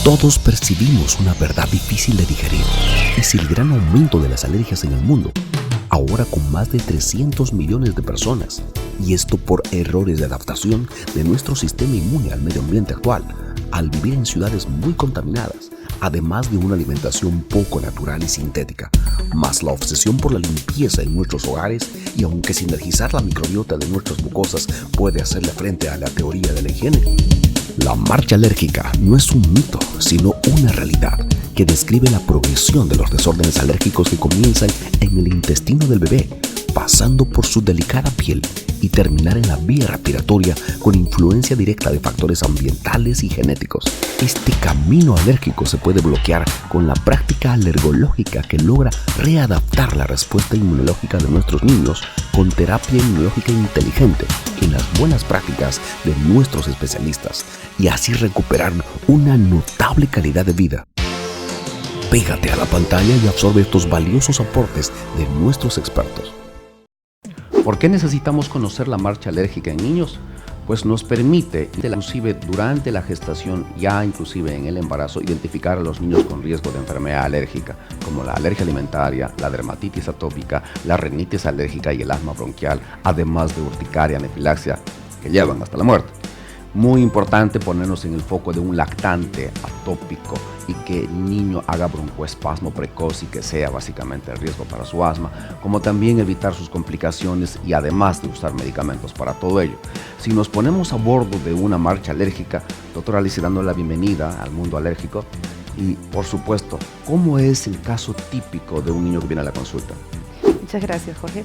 Todos percibimos una verdad difícil de digerir. Es el gran aumento de las alergias en el mundo, ahora con más de 300 millones de personas, y esto por errores de adaptación de nuestro sistema inmune al medio ambiente actual, al vivir en ciudades muy contaminadas, además de una alimentación poco natural y sintética, más la obsesión por la limpieza en nuestros hogares, y aunque sinergizar la microbiota de nuestras mucosas puede hacerle frente a la teoría de la higiene, la marcha alérgica no es un mito, sino una realidad que describe la progresión de los desórdenes alérgicos que comienzan en el intestino del bebé, pasando por su delicada piel y terminar en la vía respiratoria con influencia directa de factores ambientales y genéticos. Este camino alérgico se puede bloquear con la práctica alergológica que logra readaptar la respuesta inmunológica de nuestros niños con terapia inmunológica inteligente y las buenas prácticas de nuestros especialistas, y así recuperar una notable calidad de vida. Pégate a la pantalla y absorbe estos valiosos aportes de nuestros expertos. ¿Por qué necesitamos conocer la marcha alérgica en niños? Pues nos permite, inclusive durante la gestación, ya inclusive en el embarazo, identificar a los niños con riesgo de enfermedad alérgica, como la alergia alimentaria, la dermatitis atópica, la rinitis alérgica y el asma bronquial, además de urticaria, anafilaxia, que llevan hasta la muerte. Muy importante ponernos en el foco de un lactante atópico y que el niño haga broncoespasmo precoz y que sea básicamente el riesgo para su asma, como también evitar sus complicaciones y además de usar medicamentos para todo ello. Si nos ponemos a bordo de una marcha alérgica, doctora Alicia, dando la bienvenida al mundo alérgico, y por supuesto, ¿cómo es el caso típico de un niño que viene a la consulta? Muchas gracias, Jorge.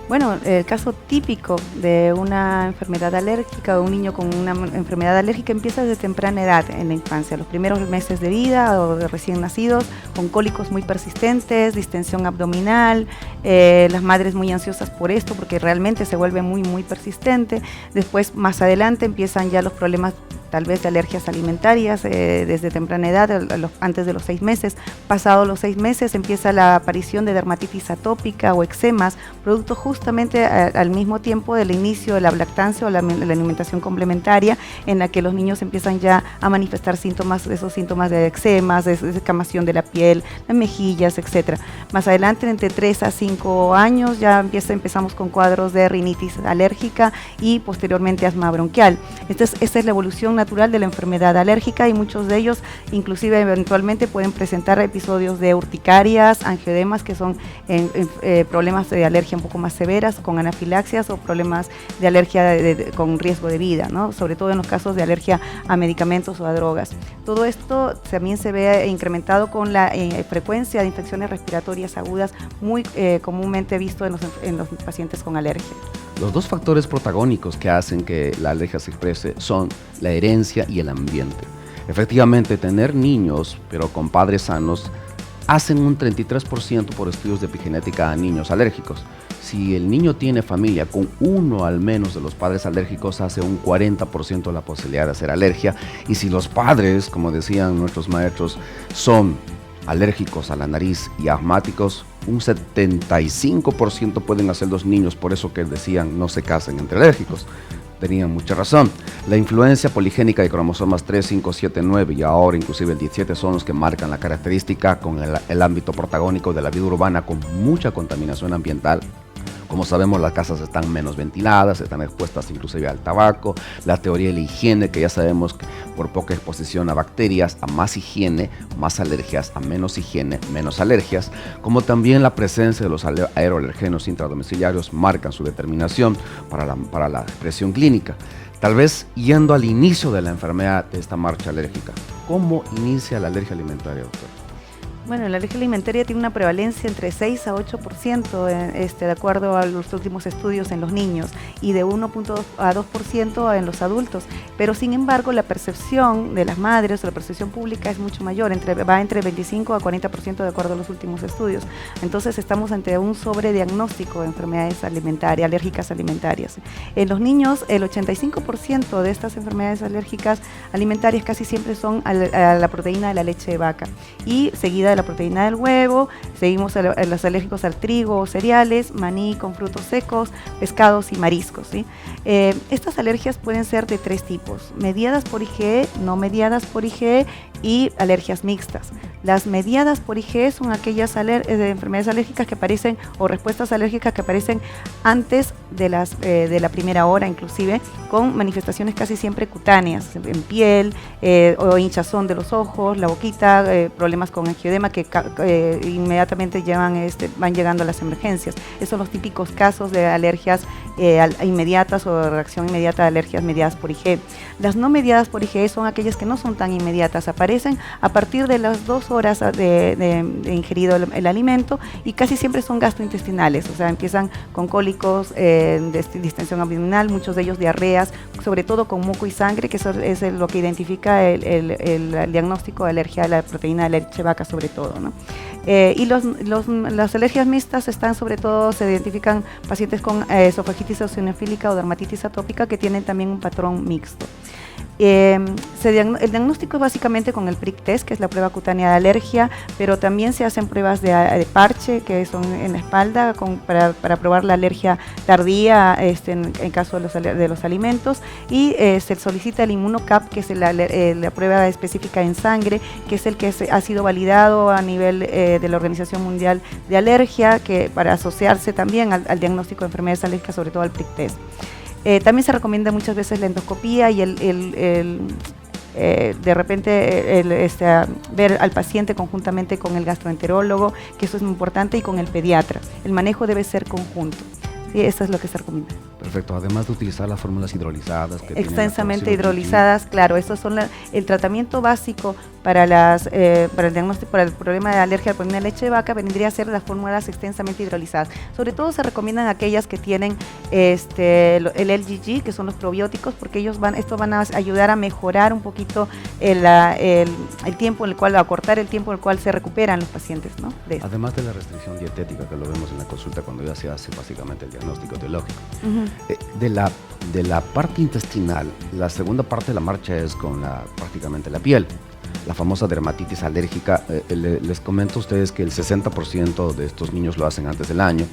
Bueno, el caso típico de una enfermedad alérgica o un niño con una enfermedad alérgica empieza desde temprana edad en la infancia, los primeros meses de vida o de recién nacidos, con cólicos muy persistentes, distensión abdominal, las madres muy ansiosas por esto porque realmente se vuelve muy persistente. Después, más adelante, empiezan ya los problemas tal vez de alergias alimentarias desde temprana edad, antes de los 6 meses. Pasados los 6 meses empieza la aparición de dermatitis atópica o eczemas, producto justamente al mismo tiempo del inicio de la lactancia o la alimentación complementaria, en la que los niños empiezan ya a manifestar esos síntomas de eczemas, de descamación de la piel, de mejillas, etc. Más adelante, entre 3 a 5 años, ya empezamos con cuadros de rinitis alérgica y posteriormente asma bronquial. Esta es la evolución natural de la enfermedad alérgica, y muchos de ellos inclusive eventualmente pueden presentar episodios de urticarias, angioedemas, que son problemas de alergia un poco más severas, con anafilaxias o problemas de alergia con riesgo de vida, ¿no? Sobre todo en los casos de alergia a medicamentos o a drogas. Todo esto también se ve incrementado con la frecuencia de infecciones respiratorias agudas muy comúnmente visto en los pacientes con alergia. Los dos factores protagónicos que hacen que la alergia se exprese son la herencia y el ambiente. Efectivamente, tener niños, pero con padres sanos, hacen un 33% por estudios de epigenética a niños alérgicos. Si el niño tiene familia con uno al menos de los padres alérgicos, hace un 40% de la posibilidad de hacer alergia. Y si los padres, como decían nuestros maestros, son alérgicos a la nariz y asmáticos, un 75% pueden hacer los niños. Por eso que decían no se casen entre alérgicos. Tenían mucha razón. La influencia poligénica de cromosomas 3, 5, 7, 9 y ahora inclusive el 17 son los que marcan la característica con el ámbito protagónico de la vida urbana, con mucha contaminación ambiental. Como sabemos, las casas están menos ventiladas, están expuestas inclusive al tabaco, la teoría de la higiene, que ya sabemos que por poca exposición a bacterias, a más higiene, más alergias, a menos higiene, menos alergias, como también la presencia de los aeroalergenos intradomiciliarios marcan su determinación para la expresión clínica. Tal vez yendo al inicio de la enfermedad de esta marcha alérgica, ¿cómo inicia la alergia alimentaria, doctor? Bueno, la alergia alimentaria tiene una prevalencia entre 6 a 8%, de acuerdo a los últimos estudios en los niños, y de 1.2 a 2% en los adultos. Pero sin embargo, la percepción de las madres o la percepción pública es mucho mayor, va entre 25 a 40% de acuerdo a los últimos estudios. Entonces estamos ante un sobrediagnóstico de enfermedades alérgicas alimentarias. En los niños, el 85% de estas enfermedades alérgicas alimentarias casi siempre son a la proteína de la leche de vaca, y seguida de la proteína del huevo, seguimos a los alérgicos al trigo o cereales, maní con frutos secos, pescados y mariscos, ¿sí? Estas alergias pueden ser de 3 tipos: mediadas por IgE, no mediadas por IgE y alergias mixtas. Las mediadas por IgE son aquellas enfermedades alérgicas que aparecen, o respuestas alérgicas que aparecen antes de la primera hora, inclusive con manifestaciones casi siempre cutáneas, en piel, o hinchazón de los ojos, la boquita, problemas con angioedema que inmediatamente van llegando a las emergencias. Esos son los típicos casos de alergias inmediatas o reacción inmediata de alergias mediadas por IgE. Las no mediadas por IgE son aquellas que no son tan inmediatas, aparecen a partir de las 2 horas de ingerido el alimento, y casi siempre son gastrointestinales, o sea, empiezan con cólicos, distensión abdominal, muchos de ellos diarreas, sobre todo con moco y sangre, que eso es lo que identifica el diagnóstico de alergia a la proteína de leche vaca, sobre todo, ¿no? Y las alergias mixtas se identifican pacientes con esofagitis eosinofílica o dermatitis atópica que tienen también un patrón mixto. El diagnóstico es básicamente con el prick test, que es la prueba cutánea de alergia, pero también se hacen pruebas de parche, que son en la espalda, para probar la alergia tardía en caso de los alimentos, y se solicita el ImmunoCAP, que es la prueba específica en sangre, que es el que ha sido validado a nivel de la Organización Mundial de Alergia, que para asociarse también al diagnóstico de enfermedades alérgicas, sobre todo al prick test. También se recomienda muchas veces la endoscopía y de repente ver al paciente conjuntamente con el gastroenterólogo, que eso es muy importante, y con el pediatra. El manejo debe ser conjunto. Sí, eso es lo que se recomienda. Perfecto, además de utilizar las fórmulas hidrolizadas. Extensamente hidrolizadas, claro, esos son el tratamiento básico para el diagnóstico, para el problema de alergia a la proteína de leche de vaca, vendría a ser las fórmulas extensamente hidrolizadas. Sobre todo se recomiendan aquellas que tienen el LGG, que son los probióticos, porque estos van a ayudar a mejorar un poquito el tiempo en el cual, acortar el tiempo en el cual se recuperan los pacientes, ¿no? Además de la restricción dietética, que lo vemos en la consulta cuando ya se hace básicamente el diagnóstico etiológico. De la parte intestinal, la segunda parte de la marcha es con prácticamente la piel, la famosa dermatitis alérgica. Les comento a ustedes que el 60% de estos niños lo hacen antes del año,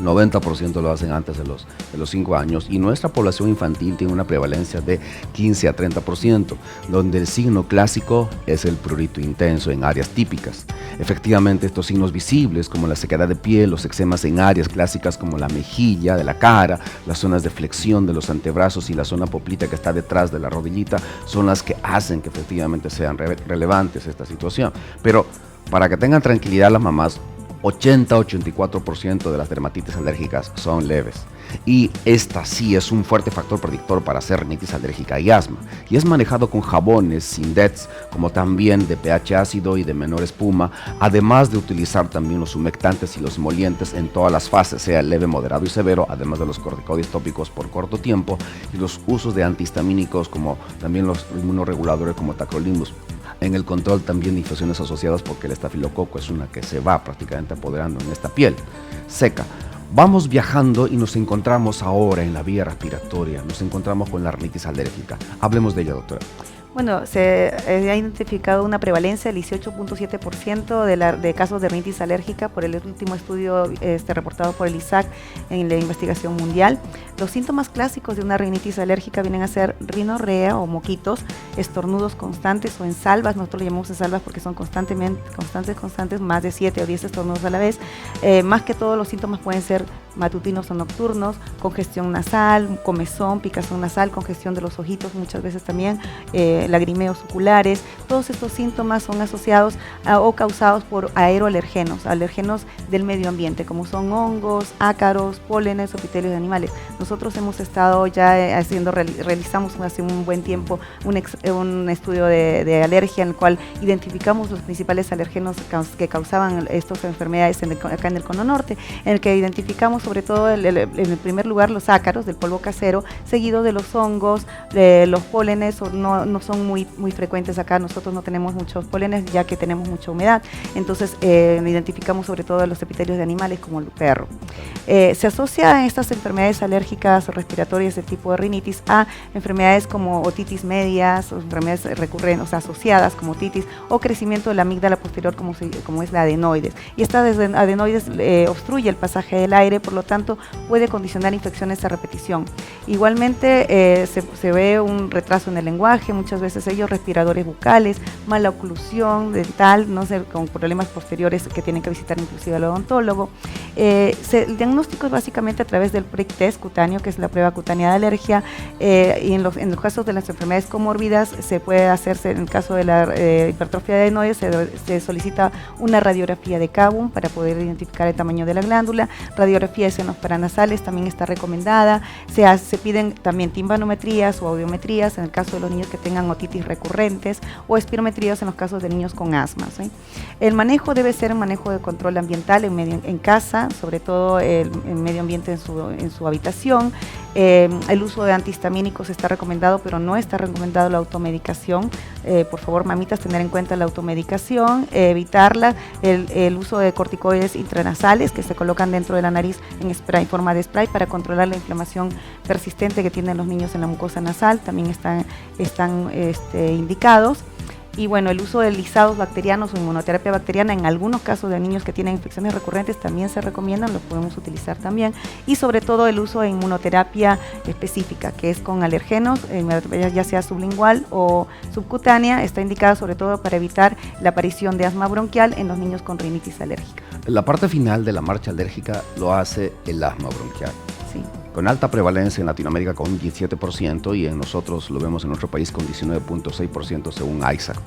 90% lo hacen antes de los 5 años, y nuestra población infantil tiene una prevalencia de 15 a 30%, donde el signo clásico es el prurito intenso en áreas típicas. Efectivamente, estos signos visibles, como la sequedad de piel, los eczemas en áreas clásicas como la mejilla de la cara, las zonas de flexión de los antebrazos y la zona poplita que está detrás de la rodillita, son las que hacen que efectivamente sean relevantes esta situación. Pero para que tengan tranquilidad las mamás, 80-84% de las dermatitis alérgicas son leves, y esta sí es un fuerte factor predictor para hacer rinitis alérgica y asma, y es manejado con jabones sin DETs, como también de pH ácido y de menor espuma, además de utilizar también los humectantes y los emolientes en todas las fases, sea leve, moderado y severo, además de los corticoides tópicos por corto tiempo, y los usos de antihistamínicos, como también los inmunoreguladores como tacrolimus. En el control también de infecciones asociadas, porque el estafilococo es una que se va prácticamente apoderando en esta piel seca. Vamos viajando y nos encontramos ahora en la vía respiratoria, nos encontramos con la rinitis alérgica. Hablemos de ella, doctora. Bueno, se ha identificado una prevalencia del 18.7% de casos de rinitis alérgica por el último estudio reportado por el ISAC en la investigación mundial. Los síntomas clásicos de una rinitis alérgica vienen a ser rinorrea o moquitos, estornudos constantes o en salvas. Nosotros lo llamamos en salvas porque son constantes, más de 7 o 10 estornudos a la vez. Más que todo, los síntomas pueden ser matutinos o nocturnos, congestión nasal, comezón, picazón nasal, congestión de los ojitos muchas veces también, lagrimeos oculares. Todos estos síntomas son asociados o causados por alergenos del medio ambiente, como son hongos, ácaros, pólenes o epitelios de animales. Nosotros hemos estado ya realizamos hace un buen tiempo un estudio de alergia, en el cual identificamos los principales alergenos que causaban estas enfermedades acá en el Cono Norte, en el que identificamos sobre todo en el primer lugar los ácaros del polvo casero, seguido de los hongos, los pólenes, o no son muy frecuentes acá. Nosotros no tenemos muchos pólenes ya que tenemos mucha humedad, entonces identificamos sobre todo los epitelios de animales como el perro. Se asocia estas enfermedades alérgicas o respiratorias de tipo de rinitis a enfermedades como otitis medias, o enfermedades recurrentes, o sea, asociadas como otitis, o crecimiento de la amígdala posterior como es la adenoides. Y esta adenoides obstruye el pasaje del aire, por lo tanto puede condicionar infecciones a repetición. Igualmente se ve un retraso en el lenguaje, muchas veces ellos respiradores bucales, mala oclusión dental, no sé, con problemas posteriores que tienen que visitar inclusive al odontólogo. El diagnóstico es básicamente a través del prick test cutáneo, que es la prueba cutánea de alergia, y en los casos de las enfermedades comórbidas se puede hacerse, en el caso de la hipertrofia de adenoides, se solicita una radiografía de Cavum para poder identificar el tamaño de la glándula, radiografía de senos paranasales también está recomendada, se piden también timpanometrías o audiometrías en el caso de los niños que tengan otitis recurrentes, o espirometrías en los casos de niños con asma, ¿sí? El manejo debe ser un manejo de control ambiental en casa, sobre todo el medio ambiente en su habitación. El uso de antihistamínicos está recomendado, pero no está recomendado la automedicación. Por favor, mamitas, tener en cuenta la automedicación, evitarla, el uso de corticoides intranasales que se colocan dentro de la nariz en spray, en forma de spray, para controlar la inflamación persistente que tienen los niños en la mucosa nasal, también están indicados. Y bueno, el uso de lisados bacterianos o inmunoterapia bacteriana en algunos casos de niños que tienen infecciones recurrentes también se recomiendan, los podemos utilizar también. Y sobre todo el uso de inmunoterapia específica, que es con alergenos, ya sea sublingual o subcutánea, está indicada sobre todo para evitar la aparición de asma bronquial en los niños con rinitis alérgica. La parte final de la marcha alérgica lo hace el asma bronquial. Sí. Con alta prevalencia en Latinoamérica con un 17% y en nosotros lo vemos en nuestro país con 19.6% según ISAC,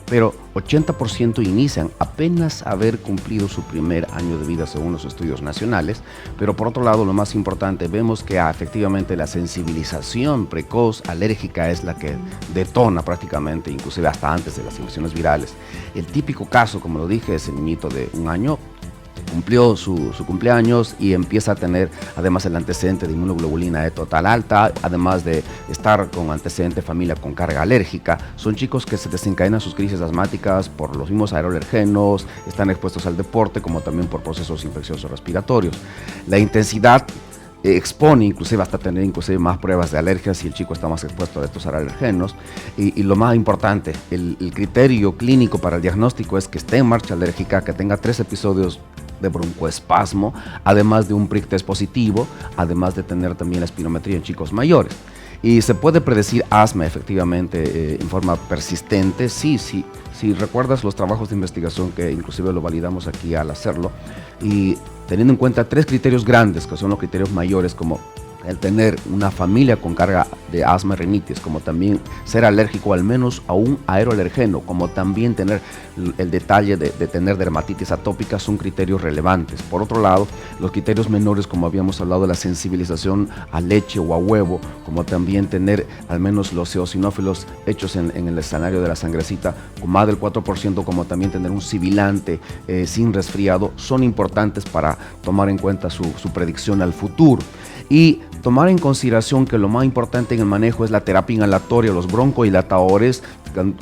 pero 80% inician apenas haber cumplido su primer año de vida según los estudios nacionales. Pero por otro lado, lo más importante, vemos que efectivamente la sensibilización precoz alérgica es la que detona prácticamente, inclusive hasta antes de las infecciones virales. El típico caso, como lo dije, es el niñito de 1 año, cumplió su cumpleaños y empieza a tener además el antecedente de inmunoglobulina E total alta, además de estar con antecedente familia con carga alérgica. Son chicos que se desencadenan sus crisis asmáticas por los mismos aeroalergenos, están expuestos al deporte, como también por procesos infecciosos respiratorios. La intensidad expone inclusive hasta tener más pruebas de alergias si el chico está más expuesto a estos alergenos. Y lo más importante, el criterio clínico para el diagnóstico es que esté en marcha alérgica, que tenga 3 episodios de broncoespasmo, además de un prick test positivo, además de tener también la espirometría en chicos mayores. Y se puede predecir asma efectivamente en forma persistente. Sí, si recuerdas los trabajos de investigación que inclusive lo validamos aquí al hacerlo, y teniendo en cuenta 3 criterios grandes, que son los criterios mayores, como el tener una familia con carga de asma y rinitis, como también ser alérgico al menos a un aeroalergeno, como también tener el detalle de tener dermatitis atópica, son criterios relevantes. Por otro lado, los criterios menores, como habíamos hablado de la sensibilización a leche o a huevo, como también tener al menos los eosinófilos hechos en el escenario de la sangrecita con más del 4%, como también tener un sibilante sin resfriado, son importantes para tomar en cuenta su predicción al futuro. Y tomar en consideración que lo más importante en el manejo es la terapia inhalatoria, los broncodilatadores,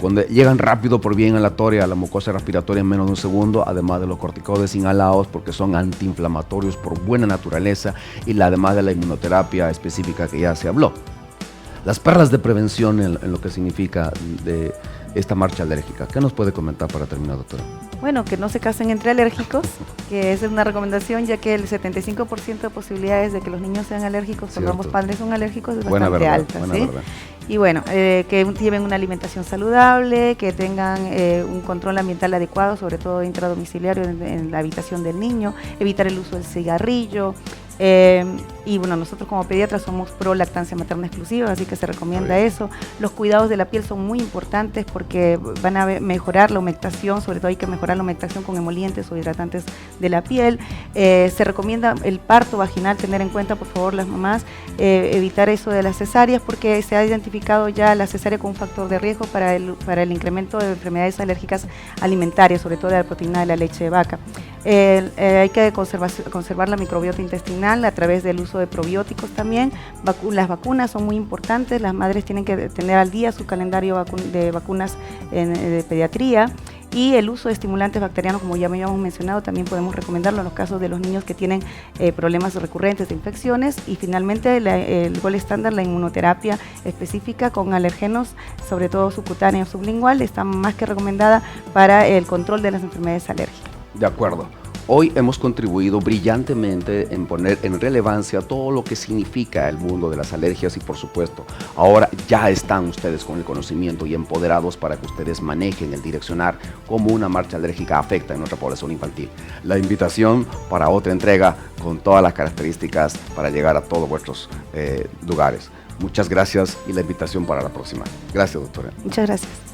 cuando llegan rápido por vía inhalatoria a la mucosa respiratoria en menos de 1 segundo, además de los corticoides inhalados porque son antiinflamatorios por buena naturaleza, y además de la inmunoterapia específica que ya se habló. Las perlas de prevención en lo que significa de esta marcha alérgica. ¿Qué nos puede comentar para terminar, doctora? Bueno, que no se casen entre alérgicos, que esa es una recomendación, ya que el 75% de posibilidades de que los niños sean alérgicos cuando ambos padres son alérgicos es bastante alta, ¿sí? Y bueno, que lleven una alimentación saludable, que tengan un control ambiental adecuado, sobre todo intradomiciliario en la habitación del niño, evitar el uso del cigarrillo. Y bueno, nosotros como pediatras somos pro lactancia materna exclusiva, así que se recomienda eso. Los cuidados de la piel son muy importantes porque van a mejorar la humectación, sobre todo hay que mejorar la humectación con emolientes o hidratantes de la piel. Se recomienda el parto vaginal, tener en cuenta por favor las mamás, evitar eso de las cesáreas, porque se ha identificado ya la cesárea como un factor de riesgo para el incremento de enfermedades alérgicas alimentarias, sobre todo de la proteína de la leche de vaca. Hay que conservar la microbiota intestinal a través del uso de probióticos también. Las vacunas son muy importantes, las madres tienen que tener al día su calendario de vacunas de pediatría. Y el uso de estimulantes bacterianos, como ya habíamos mencionado, también podemos recomendarlo en los casos de los niños que tienen problemas recurrentes de infecciones. Y finalmente, el gol estándar, la inmunoterapia específica con alergenos, sobre todo subcutánea o sublingual, está más que recomendada para el control de las enfermedades alérgicas. De acuerdo. Hoy hemos contribuido brillantemente en poner en relevancia todo lo que significa el mundo de las alergias y, por supuesto, ahora ya están ustedes con el conocimiento y empoderados para que ustedes manejen el direccionar cómo una marcha alérgica afecta en nuestra población infantil. La invitación para otra entrega con todas las características para llegar a todos vuestros lugares. Muchas gracias y la invitación para la próxima. Gracias, doctora. Muchas gracias.